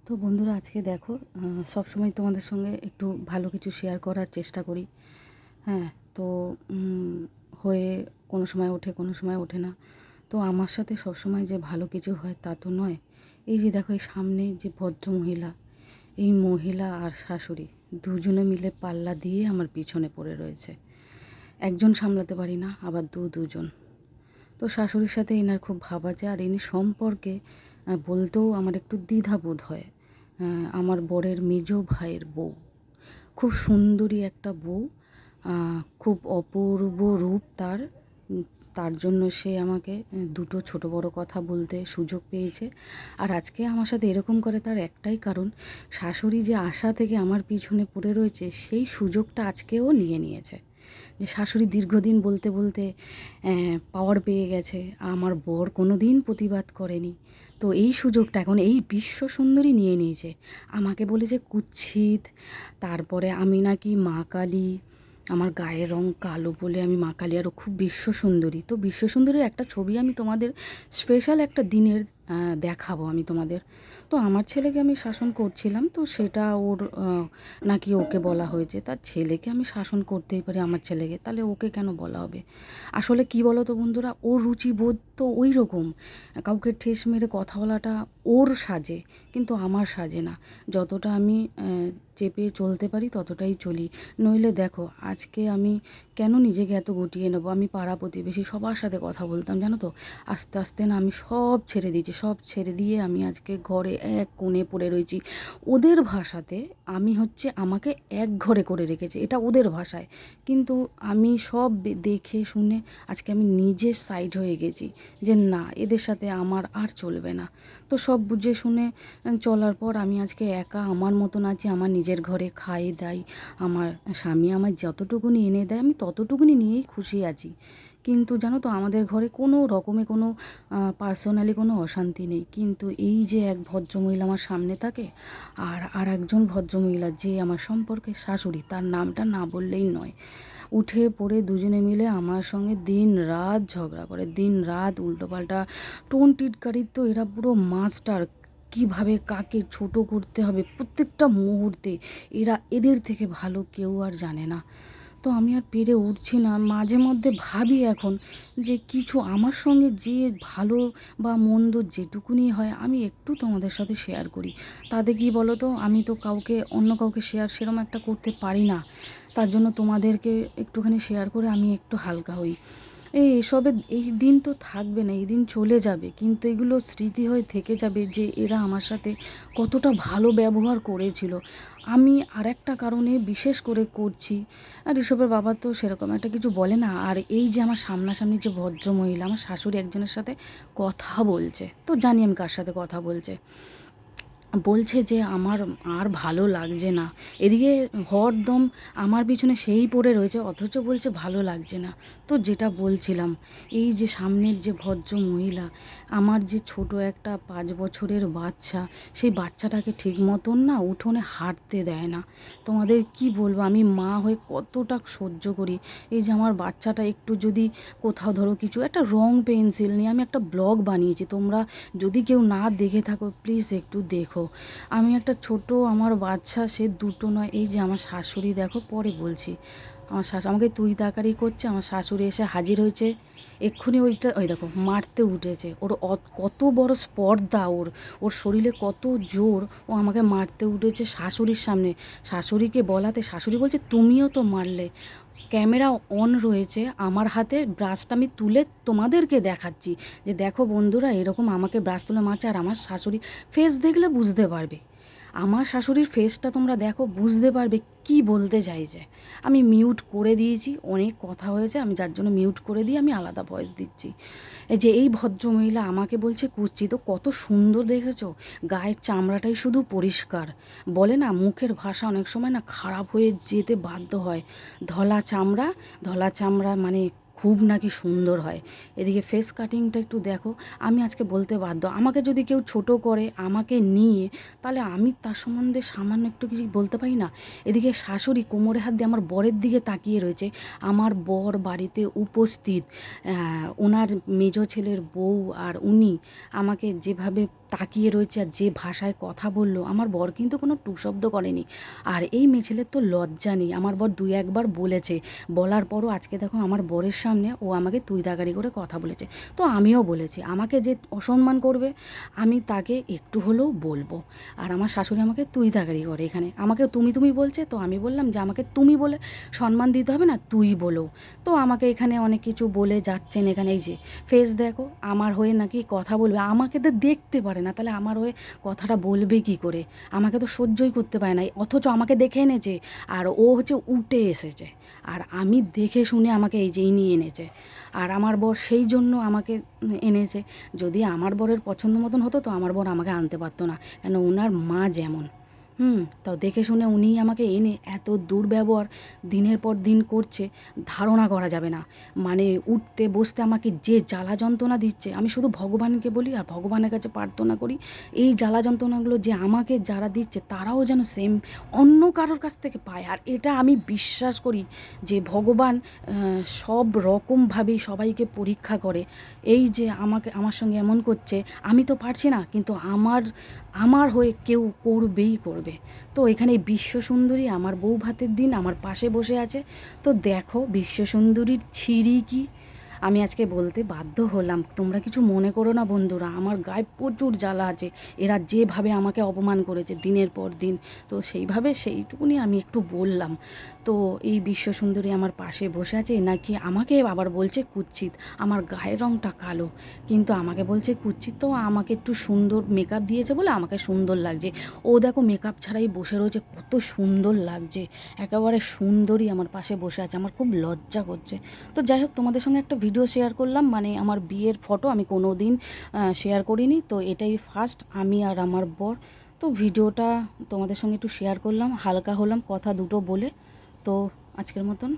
তো বন্ধুরা আজকে দেখো, সবসময় তোমাদের সঙ্গে একটু ভালো কিছু শেয়ার করার চেষ্টা করি। হ্যাঁ, তো হয়ে কোনো সময় ওঠে, কোনো সময় ওঠে না। তো আমার সাথে সবসময় যে ভালো কিছু হয় তা তো নয়। এই যে দেখো, এই সামনে যে ভদ্র মহিলা, এই মহিলা আর শাশুড়ি দুজনে মিলে পাল্লা দিয়ে আমার পিছনে পড়ে রয়েছে। একজন সামলাতে পারি না, আবার দুজন। তো শাশুড়ির সাথে এনার খুব ভাব আছে, আর ইনি সম্পর্কে বলতেও আমার একটু দ্বিধাবোধ হয়। আমার বরের মেজ ভাইয়ের বউ, খুব সুন্দরী একটা বউ, খুব অপূর্ব রূপ তার। তার জন্য সে আমাকে দুটো ছোট বড় কথা বলতে সুযোগ পেয়েছে। আর আজকে আমার সাথে এরকম করে তার একটাই কারণ, শাশুড়ি যে আশা থেকে আমার পিছনে পড়ে রয়েছে সেই সুযোগটা আজকেও নিয়ে নিয়েছে। যে শাশুড়ি দীর্ঘদিন বলতে বলতে পাওয়ার পেয়ে গেছে, আমার বর কোনো দিন প্রতিবাদ করেনি। তো এই সুযোগটা এখন এই বিশ্ব সুন্দরী নিয়ে নিয়েছে। আমাকে বলেছে কুৎসিত, তারপরে আমি নাকি মা কালী, আমার গায়ের রং কালো বলে আমি মা কালী আরও খুব বিশ্ব সুন্দরী। তো বিশ্ব সুন্দরীর একটা ছবি আমি তোমাদের স্পেশাল একটা দিনের দেখাবো আমি তোমাদের। তো আমার ছেলেকে আমি শাসন করছিলাম, তো সেটা ওর নাকি ওকে বলা হয়েছে। তার ছেলেকে আমি শাসন করতেই পারি, আমার ছেলেকে, তাহলে ওকে কেন বলা হবে? আসলে কি বলো তো বন্ধুরা, ওর রুচিবোধ তো ওই রকম। কাউকে ঠেস মেরে কথা বলাটা ওর সাজে, কিন্তু আমার সাজে না। যতটা আমি চেপে চলতে পারি ততটাই চলি। নইলে দেখো, আজকে আমি কেন নিজেকে এত গুটিয়ে নেবো? আমি পাড়া প্রতিবেশী সবার সাথে কথা বলতাম, জানো তো। আস্তে আস্তে না আমি সব ছেড়ে দিয়েছি, সব ছেড়ে দিয়ে আমি আজকে ঘরে এক কোণে পড়ে রয়েছি। ওদের ভাষাতে আমি হচ্ছে আমাকে এক ঘরে করে রেখেছে, এটা ওদের ভাষায়। কিন্তু আমি সব দেখে শুনে আজকে আমি নিজে সাইড হয়ে গেছি যে না, এদের সাথে আমার আর চলবে না। তো সব বুঝে শুনে চলার পর আমি আজকে একা আমার মতন আছি, আমার নিজের ঘরে খাই দাই। আমার স্বামী আমার যতটুকুনি এনে দেয় আমি ততটুকুনি নিয়েই খুশি আছি। কিন্তু জানো তো, আমাদের ঘরে কোনো রকমে কোনো পার্সোনালি কোনো অশান্তি নেই। কিন্তু এই যে এক ভদ্রমহিলা আমার সামনে থাকে, আর একজন ভদ্রমহিলা যে আমার সম্পর্কে শাশুড়ি, তার নামটা না বললেই নয়, উঠে পড়ে দুজনে মিলে আমার সঙ্গে দিন রাত ঝগড়া করে, দিন রাত উল্টোপাল্টা টোন টিটকারির তো এরা পুরো মাস্টার। কিভাবে কাকে ছোট করতে হবে প্রত্যেকটা মুহূর্তে, এদের থেকে ভালো কেউ আর জানে না। তো আমি আর পেরে উঠছি না। মাঝে মধ্যে ভাবি এখন যে কিছু আমার সঙ্গে যে ভালো বা মন্দ যেটুকুনি হয় আমি একটু তোমাদের সাথে শেয়ার করি। তাতে কি বলো তো, আমি তো কাউকে অন্য কাউকে শেয়ার সেরকম একটা করতে পারি না। তার জন্য তোমাদেরকে একটুখানি শেয়ার করে আমি একটু হালকা হই। এসবে এই দিন তো থাকবে না, এই দিন চলে যাবে, কিন্তু এগুলো স্মৃতি হয়ে থেকে যাবে যে এরা আমার সাথে কতটা ভালো ব্যবহার করেছিল। আমি আরেকটা কারণে বিশেষ করে করছি, আর ঋষভের বাবা তো সেরকম একটা কিছু বলে না। আর এই যে আমার সামনাসামনি যে ভদ্রমহিলা, আমার শাশুড়ি একজনের সাথে কথা বলছে, তো জানি আমি কার সাথে কথা বলছে। বলছে যে আমার আর ভালো লাগছে না। এদিকে হরদম আমার পিছনে সেই পড়ে রয়েছে, অথচ বলছে ভালো লাগছে না। তো যেটা বলছিলাম, এই যে সামনের যে ভদ্র মহিলা, আমার যে ছোট একটা 5 বছরের বাচ্চা, সেই বাচ্চাটাকে ঠিক মতন না উঠোনে হাঁটতে দেয় না। তোমাদের কি বলবো, আমি মা হয়ে কতটা সহ্য করি। এই যে আমার বাচ্চাটা একটু যদি কোথাও ধরো কিছু একটা রং পেন্সিল নিয়ে আমি একটা ব্লগ বানিয়েছি, তোমরা যদি কেউ না দেখে থাকো প্লিজ একটু দেখো। আমি একটা ছোট আমার বাচ্চা, সে দুটো নয়, এই যে আমার শাশুড়ি দেখো, পরে বলছি। আমার আমাকে তুই তাকারি করছে, আমার শাশুড়ি এসে হাজির হয়েছে এক্ষুনি। ওই দেখো মারতে উঠেছে, ওর কত বড় স্পর্ধা, ওর ওর শরীরে কত জোর, ও আমাকে মারতে উঠেছে শাশুড়ির সামনে। শাশুড়িকে বলাতে শাশুড়ি বলছে তুমিও তো মারলে। ক্যামেরা অন রয়েছে, আমার হাতে ব্রাশটা আমি তুলে তোমাদেরকে দেখাচ্ছি যে দেখো বন্ধুরা, এরকম আমাকে ব্রাশ তুলে মারছে। আর আমার শাশুড়ি ফেস দেখলে বুঝতে পারবে, আমার শাশুড়ির ফেসটা তোমরা দেখো, বুঝতে পারবে কি বলতে চাইছে। আমি মিউট করে দিয়েছি, অনেক কথা হয়েছে, আমি যার জন্য মিউট করে দিয়ে আমি আলাদা ভয়েস দিচ্ছি। এই যে এই ভদ্রমহিলা আমাকে বলছে কুচ্ছি, তো কত সুন্দর দেখেছো, গায়ের চামড়াটাই শুধু পরিষ্কার। বলে না, মুখের ভাষা অনেক সময় না খারাপ হয়ে যেতে বাধ্য হয়। ধলা চামড়া, ধলা চামড়া মানে খুব নাকি সুন্দর হয়। এদিকে ফেস কাটিংটা একটু দেখো। আমি আজকে বলতে বাধ্য, আমাকে যদি কেউ ছোট করে আমাকে নিয়ে, তাহলে আমি তার সম্বন্ধে সামান্য একটু কিছু বলতে পারি না? এদিকে শাশুড়ি কোমরে হাত দিয়ে আমার বরের দিকে তাকিয়ে রয়েছে। আমার বর বাড়িতে উপস্থিত, ওনার মেজ ছেলের বউ, আর উনি আমাকে যেভাবে তাকিয়ে রয়েছে আর যে ভাষায় কথা বলল, আমার বর কিন্তু কোনো টু শব্দ করেনি। আর এই মেয়ে ছেলের তো লজ্জা নেই, আমার বর দুই একবার বলেছে, বলার পরও আজকে দেখো আমার বরের সামনে ও আমাকে তুই তাকারি করে কথা বলেছে। তো আমিও বলেছি, আমাকে যে অসম্মান করবে আমি তাকে একটু হলেও বলবো। আর আমার শাশুড়ি আমাকে তুই তাকারি করে, এখানে আমাকে তুমি তুমি বলছে, তো আমি বললাম যে আমাকে তুমি বলে সম্মান দিতে হবে না, তুই বলো। তো আমাকে এখানে অনেক কিছু বলে যাচ্ছেন, এখানে এই যে ফেস দেখো, আমার হয়ে নাকি কথা বলবে, আমাকে তো দেখতে পারে না, তাহলে আমার হয়ে কথাটা বলবে কি করে? আমাকে তো সহ্যই করতে পারে না, অথচ আমাকে দেখে এনেছে, আর ও হচ্ছে উঠে এসেছে, আর আমি দেখে শুনে আমাকে এই যেই নিয়ে এনেছে। আর আমার বর সেই জন্য আমাকে এনেছে। যদি আমার বরের পছন্দ মতন হতো তো আমার বর আমাকে আনতে পারতো না, কেন ওনার মা যেমন। তাও দেখে শুনে উনিই আমাকে এনে এত দুর্ব্যবহার দিনের পর দিন করছে, ধারণা করা যাবে না। মানে উঠতে বসতে আমাকে যে জ্বালা যন্ত্রণা দিচ্ছে, আমি শুধু ভগবানকে বলি আর ভগবানের কাছে প্রার্থনা করি এই জ্বালা যন্ত্রণাগুলো যে আমাকে যারা দিচ্ছে তারাও যেন সেম অন্য কারোর কাছ থেকে পায়। আর এটা আমি বিশ্বাস করি যে ভগবান সব রকমভাবেই সবাইকে পরীক্ষা করে। এই যে আমার সঙ্গে এমন করছে, আমি তো পারছি না, কিন্তু আমার হয়ে কেউ করবেই করবে। তো এখানে এই বিশ্বসুন্দরী আমার বউ ভাতের দিন আমার পাশে বসে আছে। তো দেখো বিশ্বসুন্দরীর ছিরি কি, আমি আজকে বলতে বাধ্য হলাম, তোমরা কিছু মনে করো না বন্ধুরা, আমার গায়ে প্রচুর জ্বালা আছে। এরা যেভাবে আমাকে অপমান করেছে দিনের পর দিন, তো সেইটুকুনি আমি একটু বললাম। তো এই বিশ্বসুন্দরী আমার পাশে বসে আছে, নাকি আমাকে আবার বলছে কুৎসিত, আমার গায়ের রঙটা কালো কিন্তু আমাকে বলছে কুৎসিত। তো আমাকে একটু সুন্দর মেকআপ দিয়েছে বলে আমাকে সুন্দর লাগছে। ও দেখো মেকআপ ছাড়াই বসে রয়েছে, কত সুন্দর লাগছে, একেবারে সুন্দরী আমার পাশে বসে আছে, আমার খুব লজ্জা করছে। তো যাই হোক, তোমাদের সঙ্গে একটা ভিডিও শেয়ার করলাম, মানে আমার বিয়ের ফটো আমি কোনো দিন শেয়ার করিনি, তো এটাই ফার্স্ট আমি আর আমার বর। তো ভিডিওটা তোমাদের সঙ্গে একটু শেয়ার করলাম, হালকা হলাম কথা দুটো বলে। তো আজকের মতন